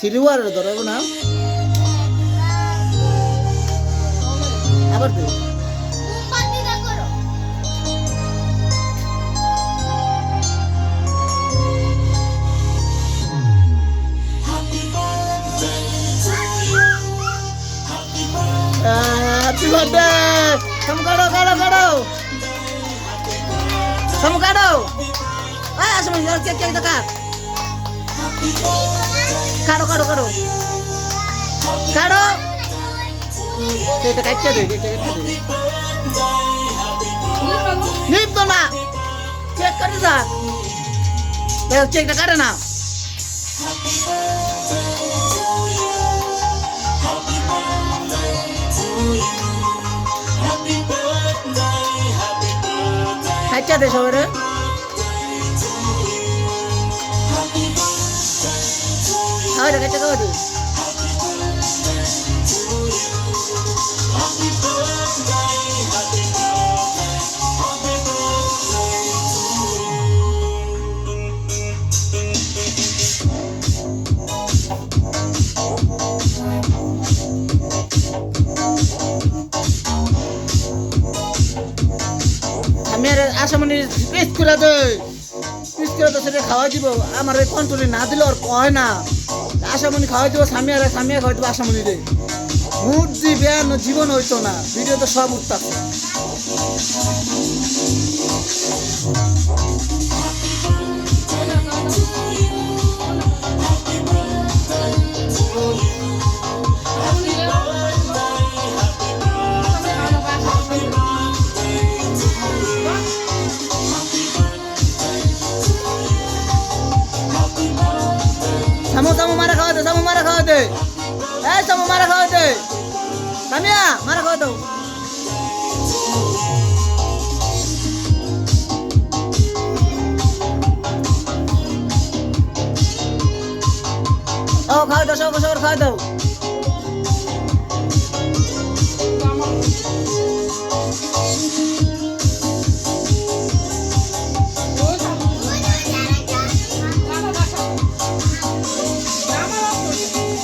থিলুয়ার ধরবো না আবার দেবো হ্যাপি বার্থডে সামু কাটো কাটো কাটো সামু কাটো আয় আসো কেক কেক দেখা কাটো কাটো কাটো কাটো কেকটা কাটতে দে কেকটা কাটতে দে নিপ তো না কেক কাটে যা কেকটা কাটে না কাটতে দে সবাই Thôi được cái chơi đi. আমি আর আসামনির পেস্ট করে দেই পেস্ট করে তো সেটা খাওয়া দিব আমার ওই কন্ট্রোলে না দিলে আর কয় না আশামণি খাওয়াই দেবো সামিয়া খাওয়াই দেবো আশামণি রে মুড দিবে জীবন হইতো না ভিডিও তো সব উত্তাপ Samu marah kau tu, Samu marah kau tu. Samu marah kau tu. Samia, marah kau tu. Oh, kau tu, kau kau kau tu.